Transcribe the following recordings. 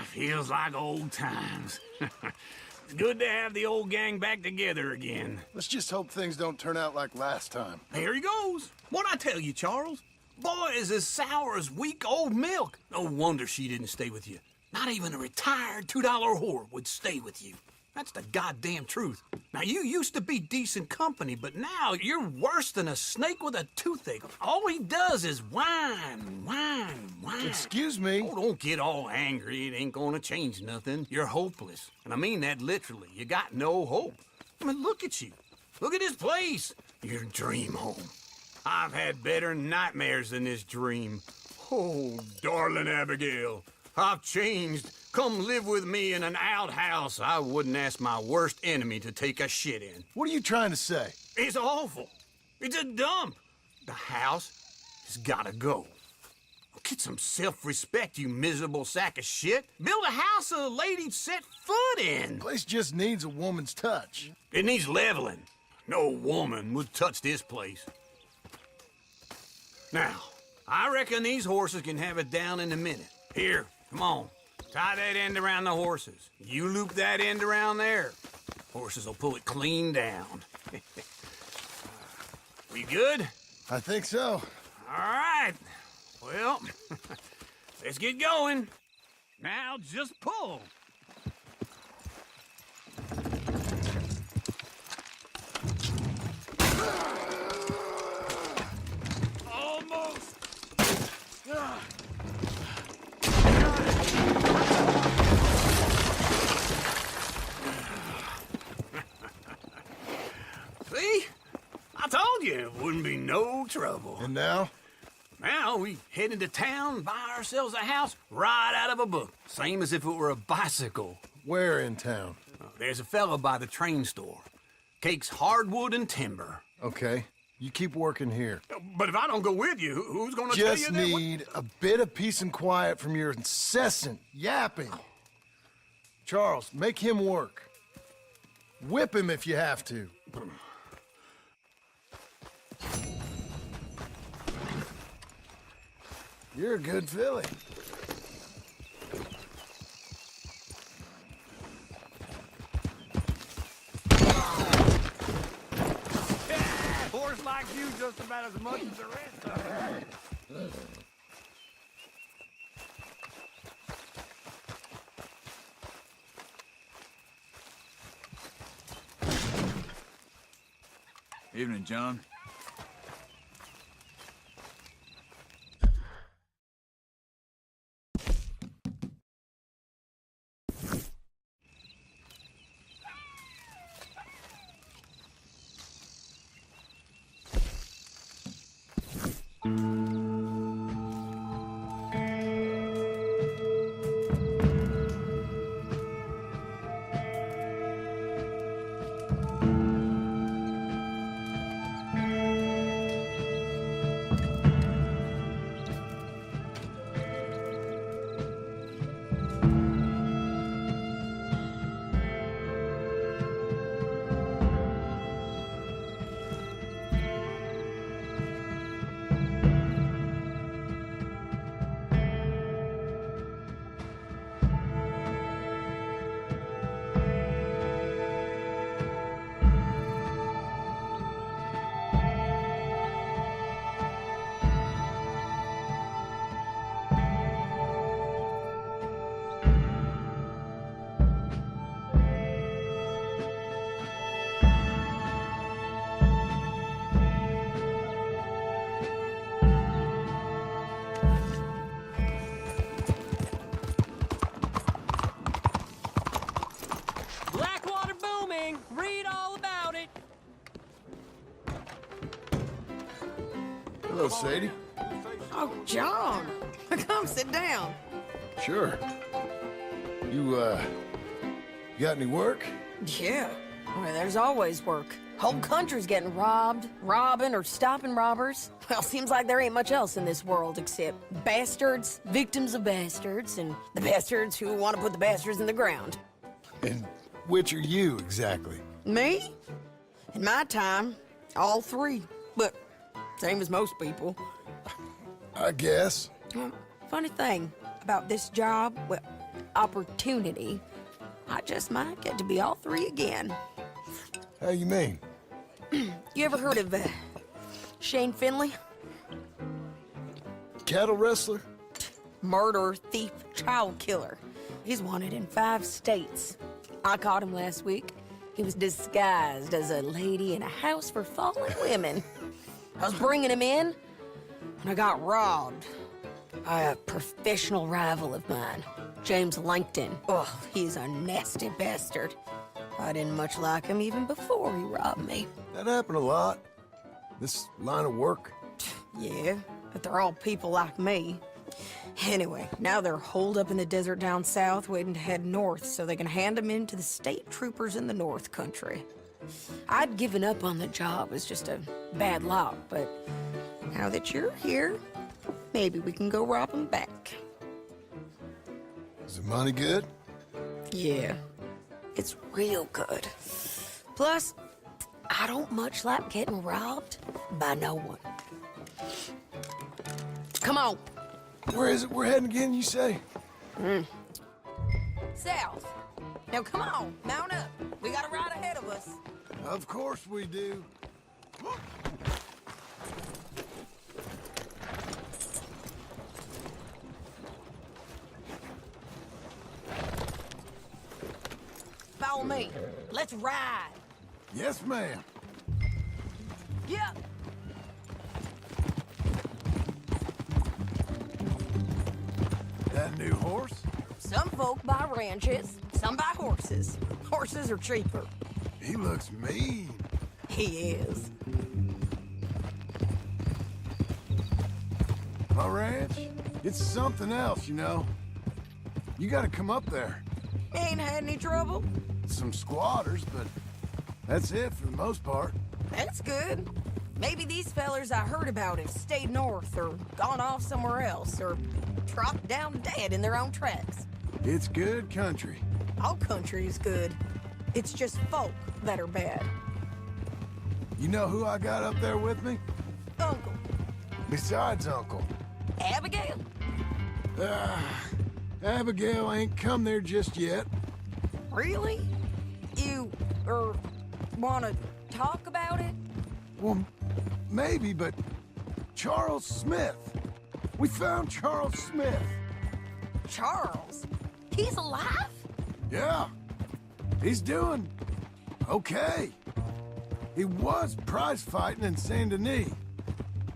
Feels like old times. It's good to have the old gang back together again. Let's just hope things don't turn out like last time. Here he goes. What'd I tell you, Charles? Boy is as sour as weak old milk. No wonder she didn't stay with you. Not even a retired $2 whore would stay with you. That's the goddamn truth. Now, you used to be decent company, but now you're worse than a snake with a toothache. All he does is whine, whine, whine. Excuse me? Oh, don't get all angry. It ain't gonna change nothing. You're hopeless. And I mean that literally. You got no hope. I mean, look at you. Look at this place. Your dream home. I've had better nightmares than this dream. Oh, darling Abigail, I've changed. Come live with me in an outhouse I wouldn't ask my worst enemy to take a shit in. What are you trying to say? It's awful. It's a dump. The house has gotta go. Get some self-respect, you miserable sack of shit. Build a house a lady'd set foot in. The place just needs a woman's touch. It needs leveling. No woman would touch this place. Now, I reckon these horses can have it down in a minute. Here, come on. Tie that end around the horses. You loop that end around there. Horses will pull it clean down. We good? I think so. All right. Well, let's get going. Now just pull. Almost. See? I told you it wouldn't be no trouble. And now? Now we head into town, buy ourselves a house right out of a book. Same as if it were a bicycle. Where in town? There's a fella by the train store. Cakes hardwood and timber. Okay. You keep working here. But if I don't go with you, who's gonna tell you Just that? need a bit of peace and quiet from your incessant yapping. Charles, make him work. Whip him if you have to. You're a good filly. Horse like you just about as much as the rest of them. Evening, John. Blackwater booming! Read all about it! Hello, Sadie. Oh, John! Come sit down. Sure. You got any work? Yeah. Well, there's always work. Whole country's getting robbed, robbing, or stopping robbers. Well, seems like there ain't much else in this world except bastards, victims of bastards, and the bastards who want to put the bastards in the ground. And which are you, exactly? Me? In my time, all three. But same as most people. I guess. Funny thing about this job, well, opportunity, I just might get to be all three again. How you mean? You ever heard of Shane Finley? Cattle wrestler? Murderer, thief, child killer. He's wanted in 5 states. I caught him last week. He was disguised as a lady in a house for fallen women. I was bringing him in, and I got robbed by a professional rival of mine, James Langton. Oh, he's a nasty bastard. I didn't much like him even before he robbed me. That happened a lot. This line of work. Yeah, but they're all people like me. Anyway, now they're holed up in the desert down south, waiting to head north so they can hand them in to the state troopers in the north country. I'd given up on the job as just a bad lot, but now that you're here, maybe we can go rob them back. Is the money good? Yeah, it's real good. Plus, I don't much like getting robbed by no one. Come on. Where is it we're heading again, you say? South. Now come on, mount up. We got a ride ahead of us. Of course we do. Follow me. Let's ride. Yes, ma'am. Yep. That new horse? Some folk buy ranches, some buy horses. Horses are cheaper. He looks mean. He is. My ranch? It's something else, you know. You gotta come up there. Ain't had any trouble? Some squatters, but that's it for the most part. That's good. Maybe these fellers I heard about have stayed north or gone off somewhere else or dropped down dead in their own tracks. It's good country. All country is good. It's just folk that are bad. You know who I got up there with me? Uncle. Besides Uncle. Abigail? Abigail ain't come there just yet. Really? You, wanna talk about it? Well, maybe, but Charles Smith. We found Charles Smith. Charles? He's alive? Yeah. He's doing okay. He was prize fighting in Saint Denis.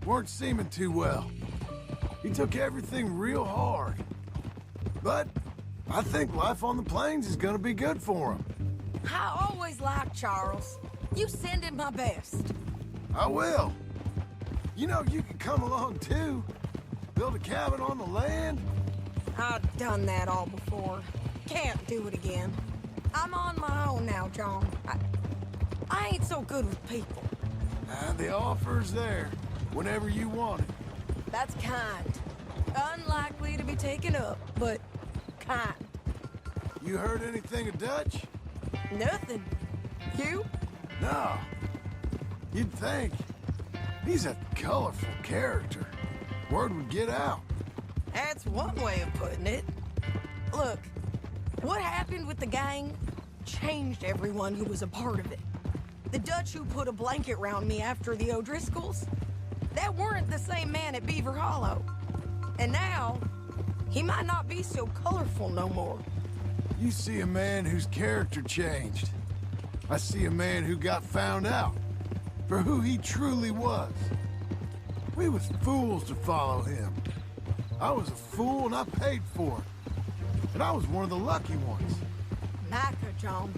Weren't seeming too well. He took everything real hard. But I think life on the plains is gonna be good for him. I always liked Charles. You send him my best. I will. You know, you can come along too. Build a cabin on the land. I've done that all before. Can't do it again. I'm on my own now, John. I ain't so good with people. The offer's there, whenever you want it. That's kind. Unlikely to be taken up, but kind. You heard anything of Dutch? Nothing. You? No. You'd think. He's a colorful character. Word would get out. That's one way of putting it. Look, what happened with the gang changed everyone who was a part of it. The Dutch who put a blanket round me after the O'Driscolls, that weren't the same man at Beaver Hollow. And now, he might not be so colorful no more. You see a man whose character changed. I see a man who got found out for who he truly was. We was fools to follow him. I was a fool and I paid for it. And I was one of the lucky ones. Micah, John.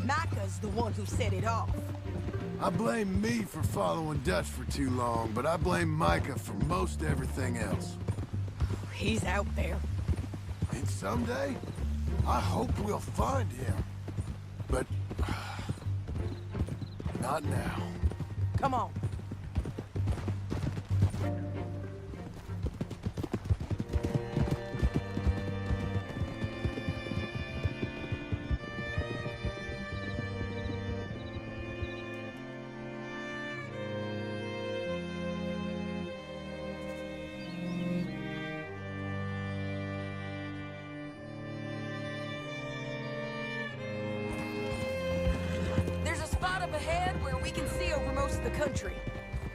Micah's the one who set it off. I blame me for following Dutch for too long, but I blame Micah for most everything else. He's out there. And someday, I hope we'll find him. But not now. Come on. where we can see over most of the country.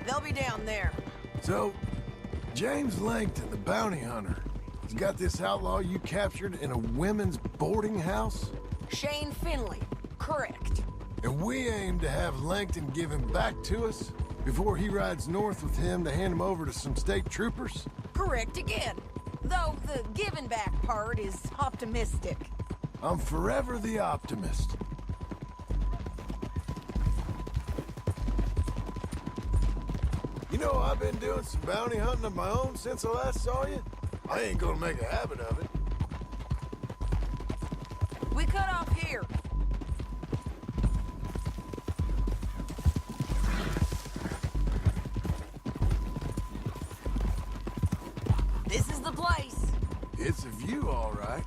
They'll be down there. So, James Langton, the bounty hunter, has got this outlaw you captured in a women's boarding house? Shane Finley. Correct. And we aim to have Langton give him back to us before he rides north with him to hand him over to some state troopers? Correct again. Though the giving back part is optimistic. I'm forever the optimist. You know, I've been doing some bounty hunting of my own since I last saw you. I ain't gonna make a habit of it. We cut off here. This is the place. It's a view, all right.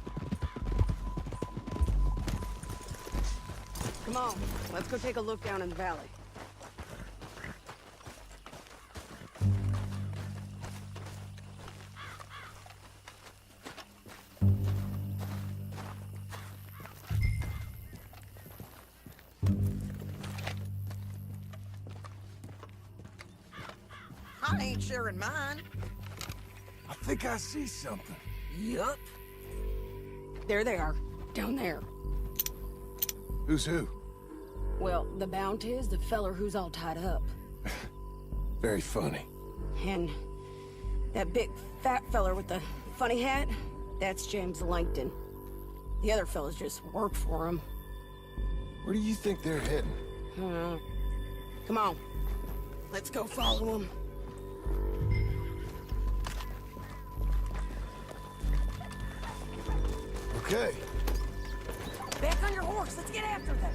Come on, let's go take a look down in the valley. I ain't sharing mine. I think I see something. Yup. There they are, down there. Who's who? Well, the bounty is the feller who's all tied up. Very funny. And that big fat feller with the funny hat, that's James Langton. The other fellas just work for him. Where do you think they're heading? Come on, let's go follow him. Okay. Back on your horse. Let's get after them.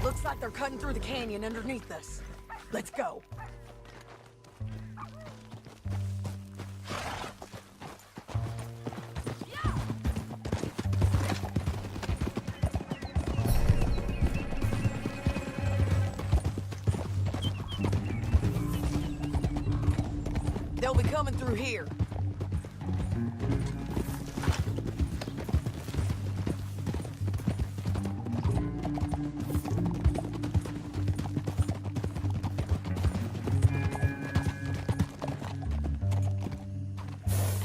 Looks like they're cutting through the canyon underneath us. Let's go. They'll be coming through here.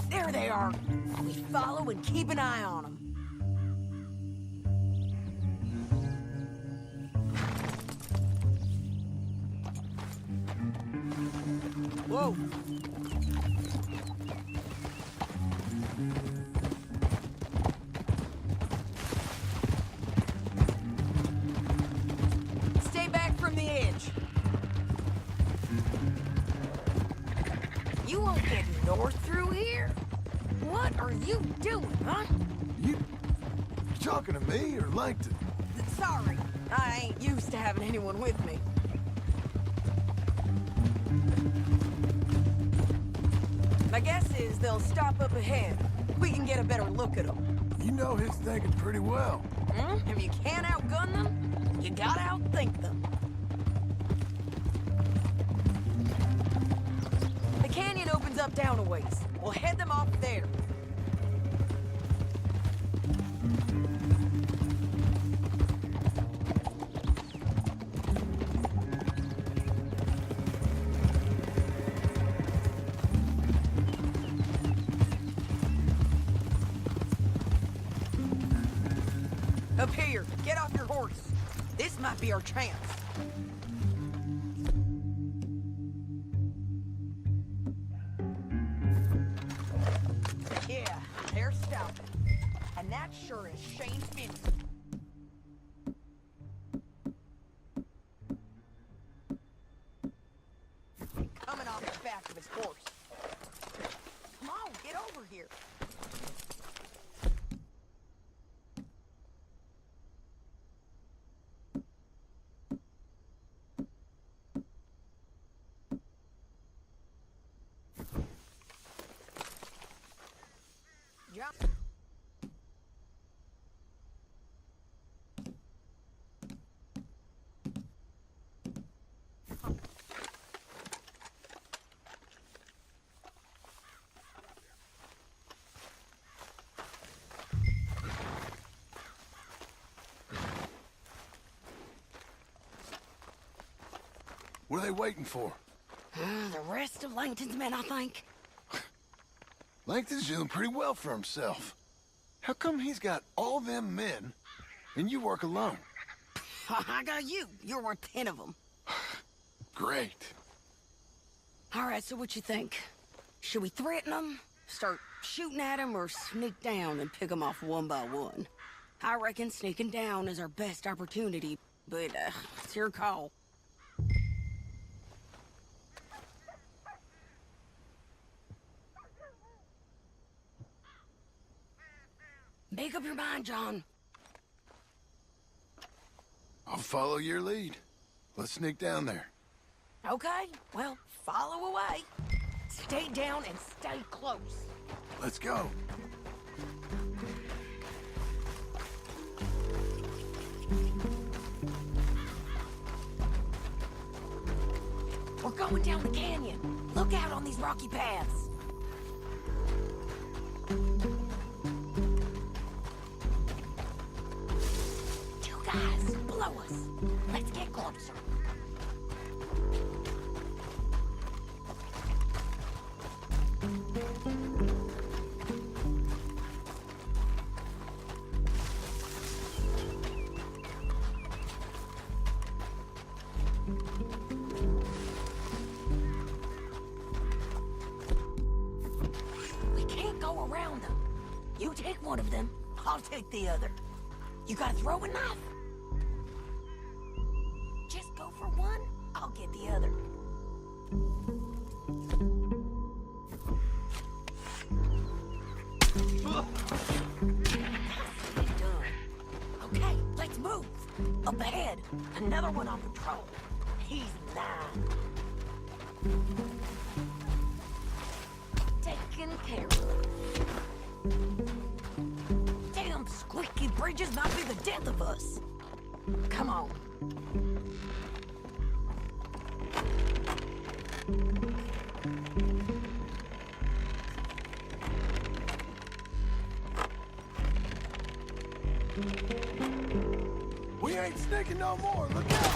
There they are. We follow and keep an eye on them. Whoa. Stay back from the edge. You won't get north through here? What are you doing, huh? You talking to me or Langton? Sorry, I ain't used to having anyone with me. My guess is they'll stop up ahead. We can get a better look at them. You know his thinking pretty well. If you can't outgun them, you gotta outthink them. The canyon opens up down a ways. We'll head them off there. Up here, get off your horse. This might be our chance. Yeah, they're stopping. And that sure is Shane Finley. Coming off the back of his horse. Come on, get over here. Jump. What are they waiting for? The rest of Langton's men, I think. Langton's doing pretty well for himself. How come he's got all them men, and you work alone? I got you. You're worth 10 of them. Great. All right, so what you think? Should we threaten them, start shooting at them, or sneak down and pick them off one by one? I reckon sneaking down is our best opportunity, but it's your call. Make up your mind, John. I'll follow your lead. Let's sneak down there. Okay, well, follow away. Stay down and stay close. Let's go. We're going down the canyon. Look out on these rocky paths. Two guys below us. Let's get closer. We can't go around them. You take one of them, I'll take the other. You gotta throw a knife. Just go for one, I'll get the other. Done. Okay, let's move. Up ahead, another one on patrol. He's 9. Taken care of. Damn squeaky bridges might be the death of us. Come on. We ain't sneaking no more. Look out!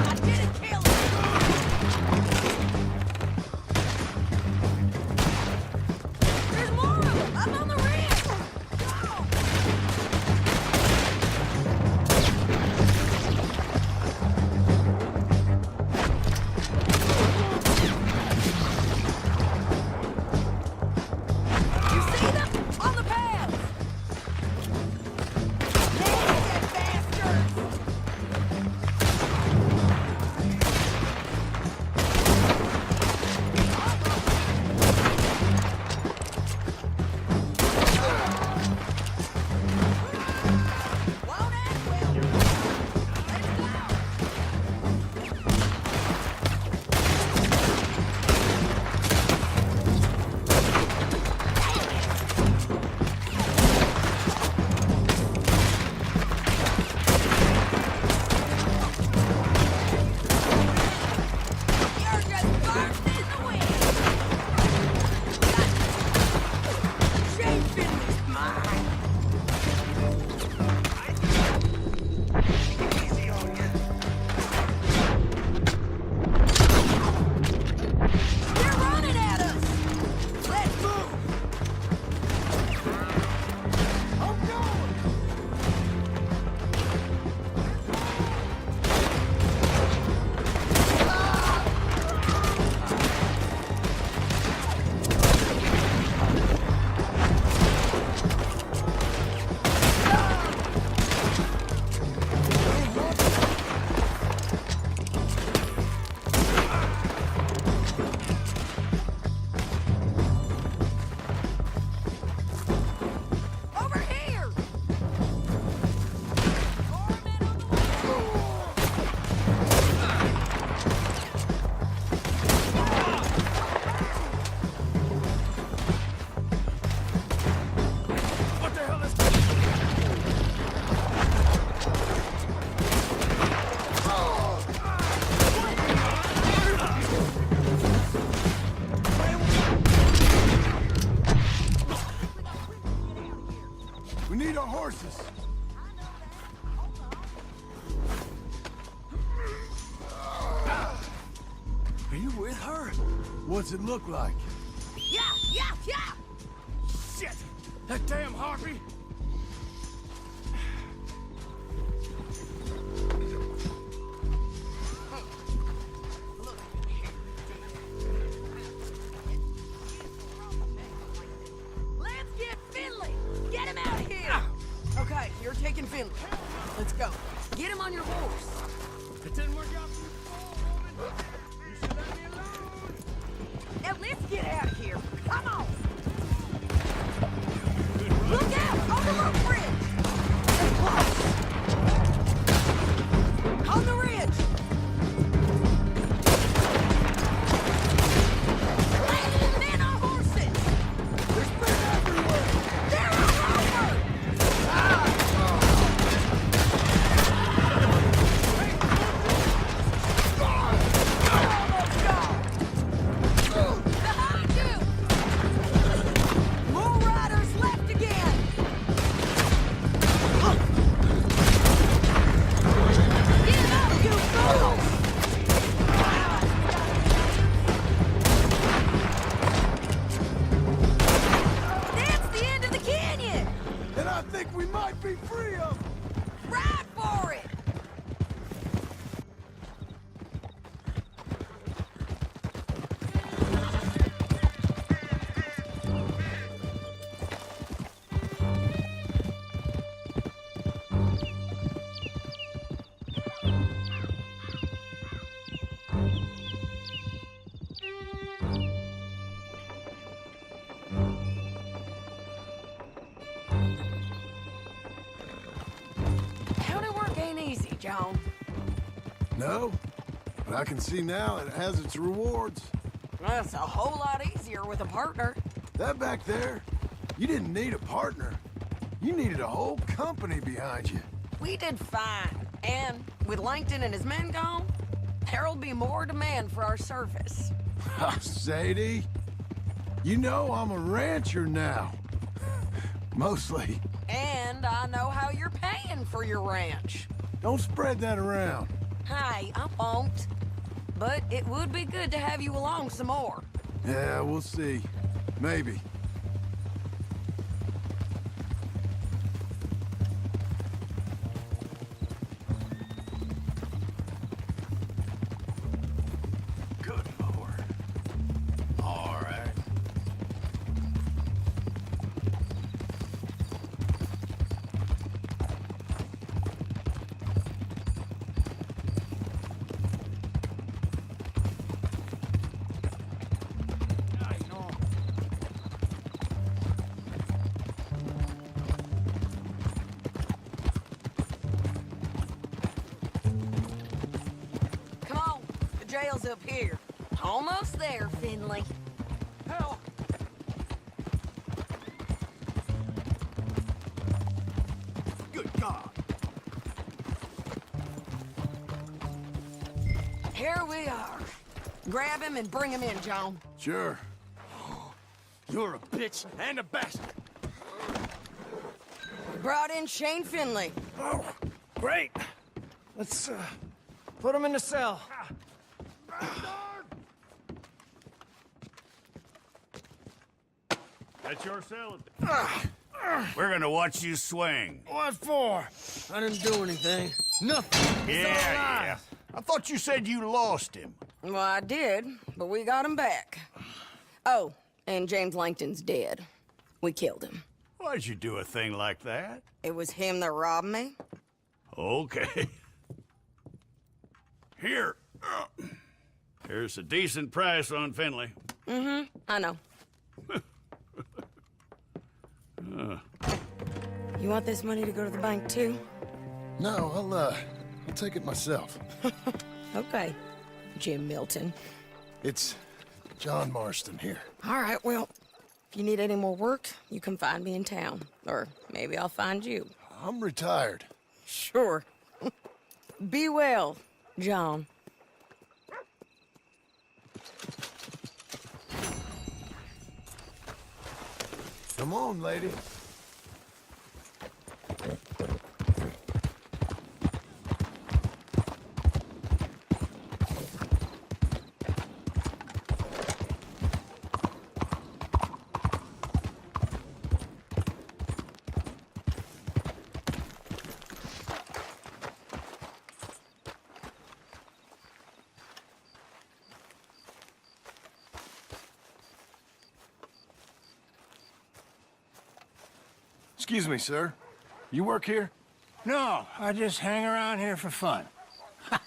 I didn't kill him! There's more of them! Up on the ridge! You see them? On the path! What's it look like? Yeah, yeah, yeah! Shit! That damn harpy! Let's get Finley! Get him out of here! Okay, you're taking Finley. Let's go. Get him on your horse. It didn't work out for you before, woman. You should let me alone. Now let's get out of here. Come on! Look out! On the roof bridge! They're close! On the ridge! Landing men on horses! There's men everywhere! They're all over! Almost gone! Behind you! More riders left again! Get up, you fools! That's the end of the canyon! And I think we might be free of them! Ride for it! County work ain't easy, John. No, but I can see now it has its rewards. That's a whole lot easier with a partner. That back there, you didn't need a partner. You needed a whole company behind you. We did fine. And with Langton and his men gone, there'll be more demand for our service. Sadie, you know I'm a rancher now. Mostly. And I know how you're paying for your ranch. Don't spread that around. Hey, I won't. But it would be good to have you along some more. Yeah, we'll see. Maybe. Good Lord. All right. Come on, the jail's up here. Almost there, Finley. Hell! Good God! Here we are. Grab him and bring him in, John. Sure. You're a bitch and a bastard. We brought in Shane Finley. Oh, great. Let's, put him in the cell. That's your cell. We're gonna watch you swing. What for? I didn't do anything. Nothing. He's all alive. I thought you said you lost him. Well, I did, but we got him back. Oh, and James Langton's dead. We killed him. Why'd you do a thing like that? It was him that robbed me. Okay. Here. Here's a decent price on Finley. I know. You want this money to go to the bank, too? No, I'll take it myself. Okay, Jim Milton. It's John Marston here. All right, well, if you need any more work, you can find me in town. Or maybe I'll find you. I'm retired. Sure. Be well, John. Come on, lady. Excuse me, sir. You work here? No, I just hang around here for fun.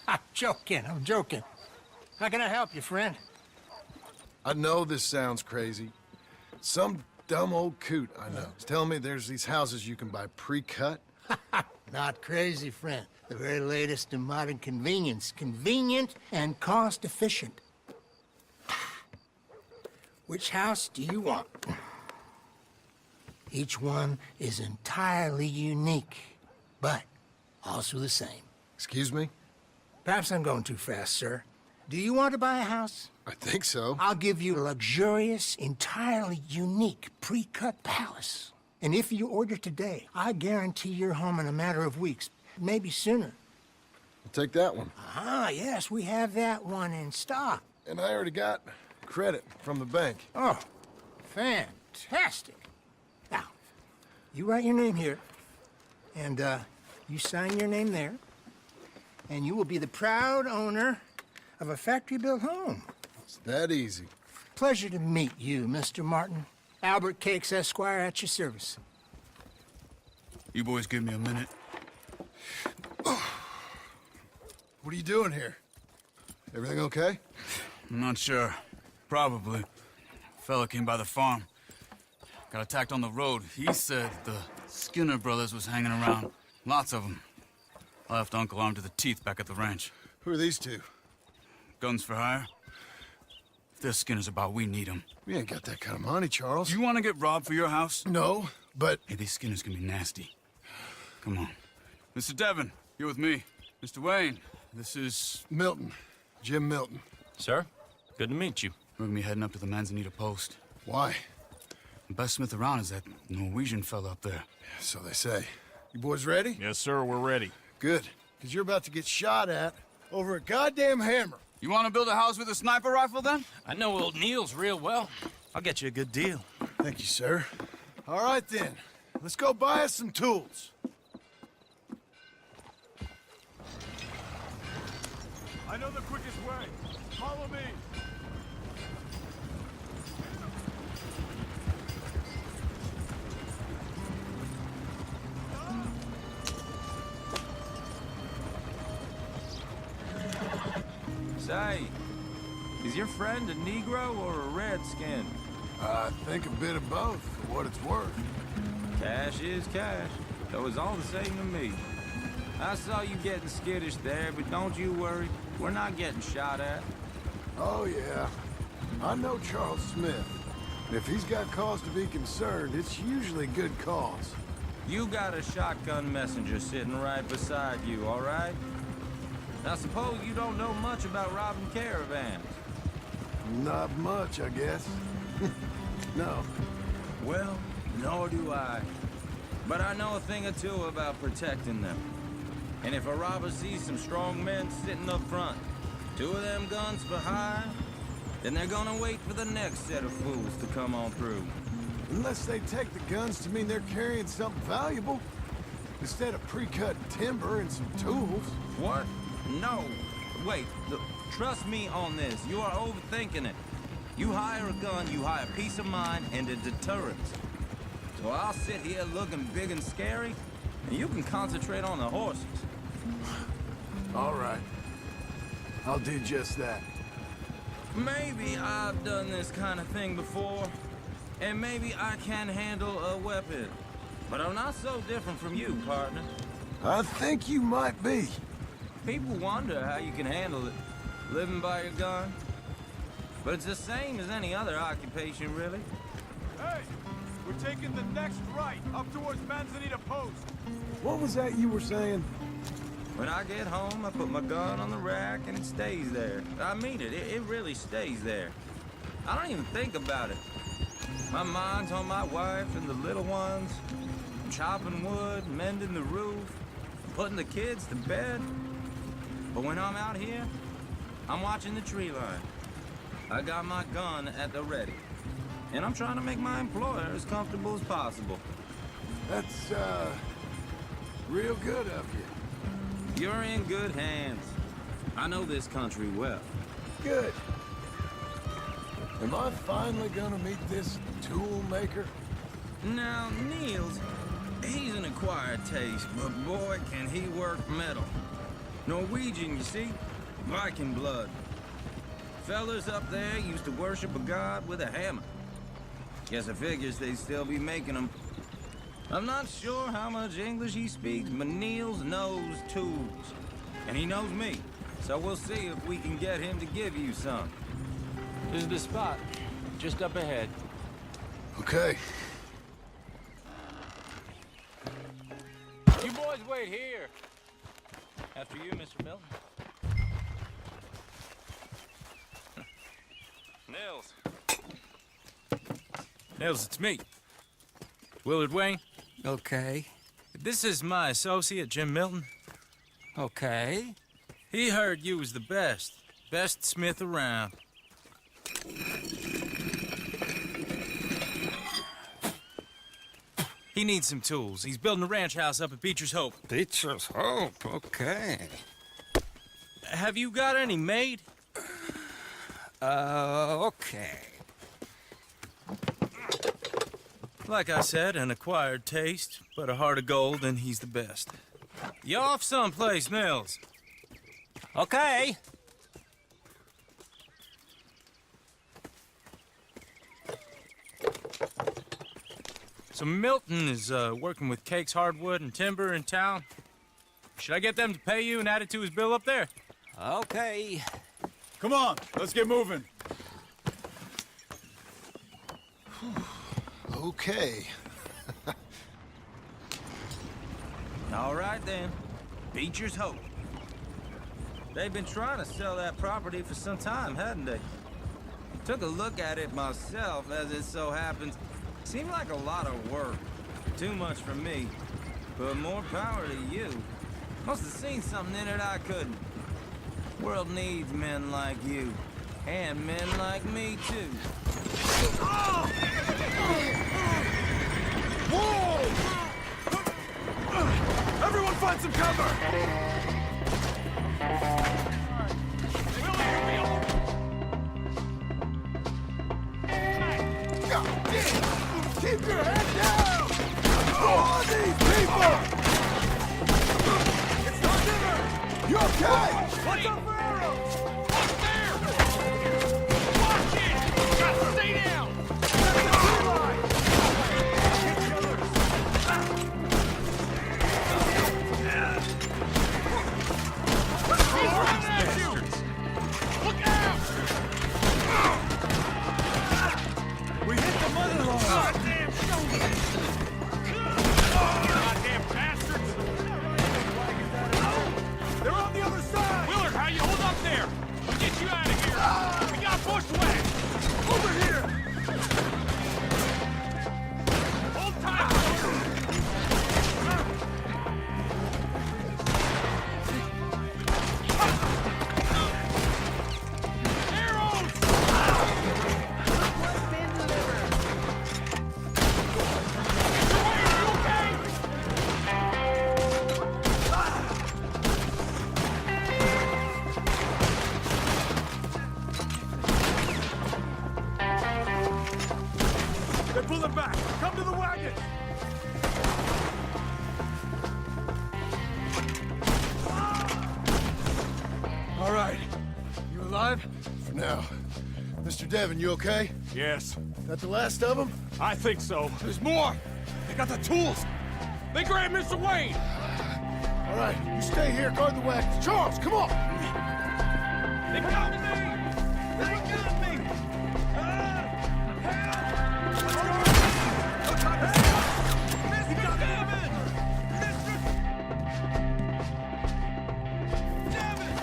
I'm joking. How can I help you, friend? I know this sounds crazy. Some dumb old coot I know is telling me there's these houses you can buy pre-cut. Not crazy, friend. The very latest in modern convenience. Convenient and cost-efficient. Which house do you want? Each one is entirely unique, but also the same. Excuse me? Perhaps I'm going too fast, sir. Do you want to buy a house? I think so. I'll give you a luxurious, entirely unique pre-cut palace. And if you order today, I guarantee you're home in a matter of weeks, maybe sooner. I'll take that one. Ah, yes, we have that one in stock. And I already got credit from the bank. Oh, fantastic. Now, you write your name here, and you sign your name there, and you will be the proud owner of a factory-built home. It's that easy. Pleasure to meet you, Mr. Martin. Albert Cakes, Esquire, at your service. You boys give me a minute. What are you doing here? Everything okay? I'm not sure. Probably. Fella came by the farm. Got attacked on the road. He said the Skinner brothers was hanging around. Lots of them. I left Uncle armed to the teeth back at the ranch. Who are these two? Guns for hire? If they're Skinner's about, we need them. We ain't got that kind of money, Charles. You want to get robbed for your house? No, but... Hey, these Skinners can be nasty. Come on. Mr. Devon, you're with me. Mr. Wayne, this is... Milton. Jim Milton. Sir, good to meet you. We're gonna be heading up to the Manzanita post. Why? The best smith around is that Norwegian fella up there. So they say. You boys ready? Yes, sir, we're ready. Good. Because you're about to get shot at over a goddamn hammer. You want to build a house with a sniper rifle, then? I know old Neil's real well. I'll get you a good deal. Thank you, sir. All right, then. Let's go buy us some tools. I know the quickest way. Follow me. Say, is your friend a Negro or a Redskin? I think a bit of both, for what it's worth. Cash is cash, though it's all the same to me. I saw you getting skittish there, but don't you worry. We're not getting shot at. Oh, yeah. I know Charles Smith. And if he's got cause to be concerned, it's usually good cause. You got a shotgun messenger sitting right beside you, all right? Now, suppose you don't know much about robbing caravans. Not much, I guess. No. Well, nor do I. But I know a thing or two about protecting them. And if a robber sees some strong men sitting up front, 2 of them guns for hire, then they're gonna wait for the next set of fools to come on through. Unless they take the guns to mean they're carrying something valuable. Instead of pre-cut timber and some tools. What? No. Wait, look, trust me on this. You are overthinking it. You hire a gun, you hire peace of mind and a deterrence. So I'll sit here looking big and scary, and you can concentrate on the horses. All right. I'll do just that. Maybe I've done this kind of thing before, and maybe I can handle a weapon. But I'm not so different from you, partner. I think you might be. People wonder how you can handle it, living by your gun. But it's the same as any other occupation, really. Hey, we're taking the next right up towards Manzanita Post. What was that you were saying? When I get home, I put my gun on the rack and it stays there. I mean it, it really stays there. I don't even think about it. My mind's on my wife and the little ones. I'm chopping wood, mending the roof, putting the kids to bed. But when I'm out here, I'm watching the tree line. I got my gun at the ready. And I'm trying to make my employer as comfortable as possible. That's, real good of you. You're in good hands. I know this country well. Good. Am I finally gonna meet this tool maker? Now, Niels, He's an acquired taste, but boy, can he work metal. Norwegian, you see? Viking blood. Fellas up there used to worship a god with a hammer. Guess I figures they'd still be making them. I'm not sure how much English he speaks, but Niels knows tools. And he knows me, so we'll see if we can get him to give you some. This is the spot. Just up ahead. Okay. You boys wait here. After you, Mr. Milton. Nils. Nils, it's me. Willard Wayne. Okay. This is my associate, Jim Milton. Okay. He heard you was the best smith around. He needs some tools. He's building a ranch house up at Beecher's Hope. Beecher's Hope, okay. Have you got any made? Okay. Like I said, an acquired taste, but a heart of gold, and he's the best. You off someplace, Nils? Okay. So Milton is working with Cake's Hardwood and Timber in town. Should I get them to pay you and add it to his bill up there? Okay. Come on, let's get moving. Okay. All right, then. Beecher's Hope. They've been trying to sell that property for some time, hadn't they? Took a look at it myself, as it so happens. Seemed like a lot of work. Too much for me. But more power to you. Must have seen something in it I couldn't. World needs men like you. And men like me, too. Whoa! Everyone find some cover! Keep your head down! Who are these people? It's not dinner! You okay? Watch out for arrows! Up there! Watch it! Just stay down! He's running at you! Look out! We hit the mother line! Goddamn shoulder! Goddamn bastards! They're on the other side! Willard, how you hold up there? We'll get you out of here! We got bushwhacked! Over here! Hold tight, Arrows! They're pulling back! Come to the wagon! All right. You alive? For now. Mr. Devon, you okay? Yes, That the last of them? I think so. There's more! They got the tools! They grabbed Mr. Wayne! All right, you stay here, guard the wagons. Charles, come on! They got me! They got me! Mr. Devon!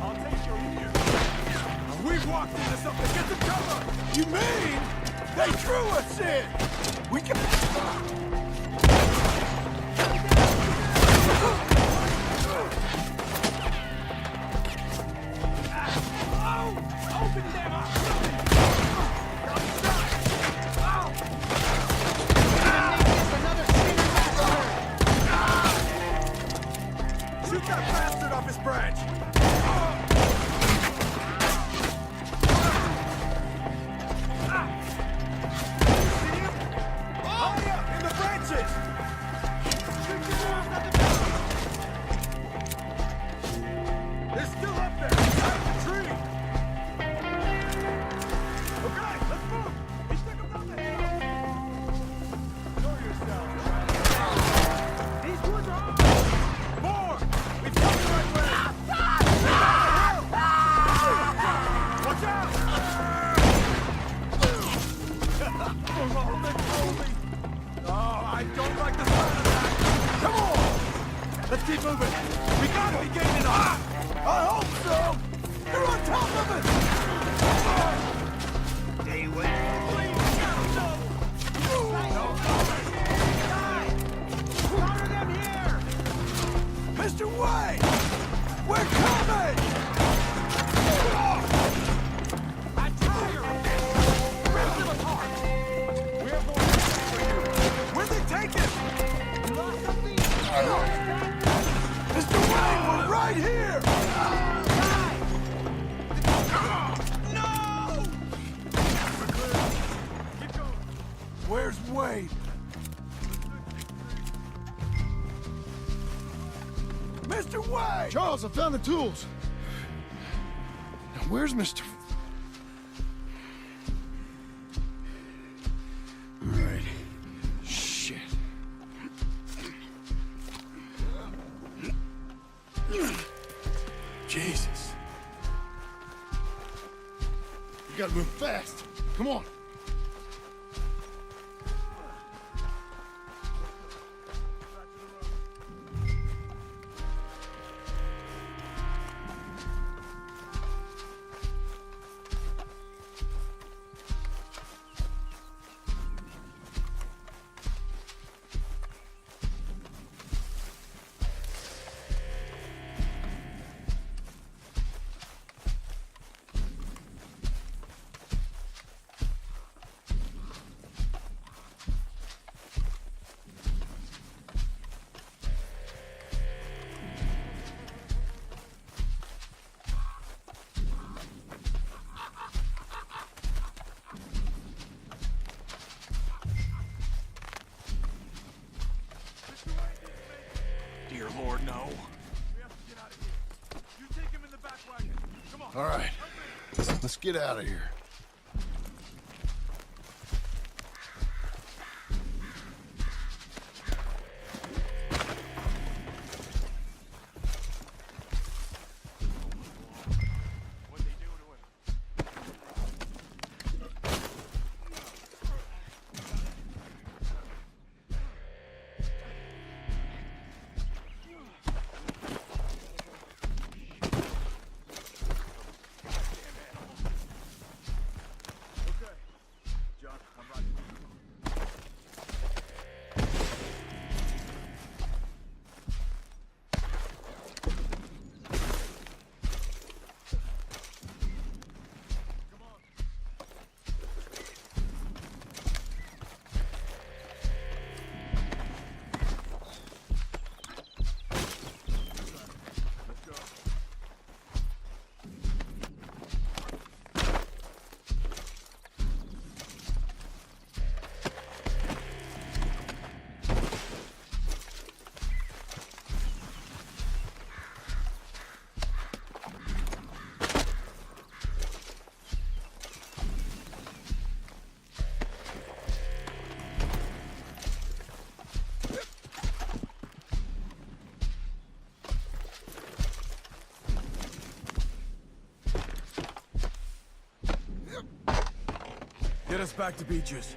I'll take your ear. We've walked into something. Get the cover! You mean they threw us in? We can... Open them up! Shoot that bastard off his branch! Hurry up! In the branch I found the tools. Now, where's Mr. All right. Shit. Jesus. You gotta move fast. Come on. Dear Lord, no. We have to get out of here. You take him in the back wagon. Come on. All right. Let's get out of here. What'd they do to him? Okay. John, I'm right. Get us back to Beaches.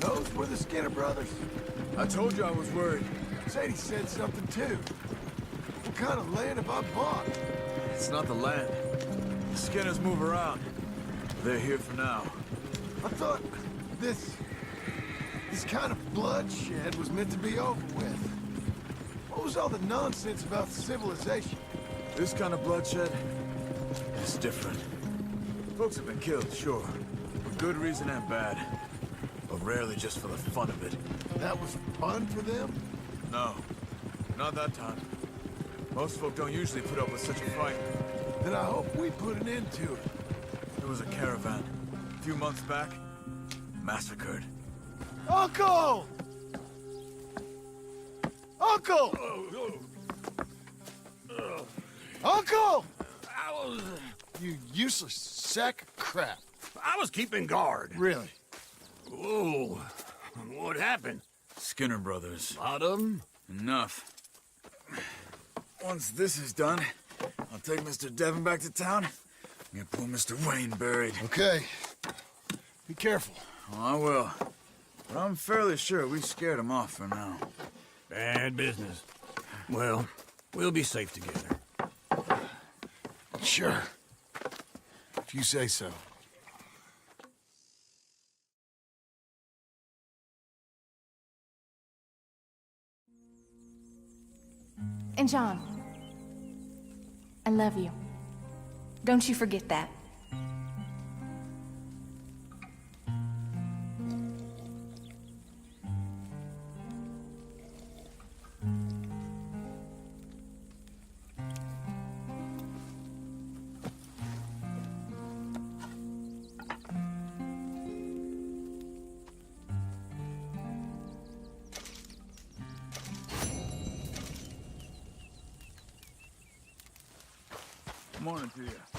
Those were the Skinner brothers. I told you I was worried. Sadie said something too. What kind of land have I bought? It's not the land. The Skinners move around. They're here for now. I thought this kind of bloodshed was meant to be over with. What was all the nonsense about civilization? This kind of bloodshed is different. Folks have been killed, sure. For good reason and bad. But rarely just for the fun of it. That was fun for them? No. Not that time. Most folk don't usually put up with such a fight. Then I hope we put an end to it. There was a caravan. A few months back. Massacred. Uncle! Uncle! Uncle! You useless sack of crap. I was keeping guard. Really? Whoa. What happened? Skinner brothers. Lot of them? Enough. Once this is done, I'll take Mr. Devon back to town and get poor Mr. Wayne buried. Okay. Be careful. Oh, I will. But I'm fairly sure we scared him off for now. Bad business. Well, we'll be safe together. Sure. If you say so. And John, I love you. Don't you forget that. Morning to you.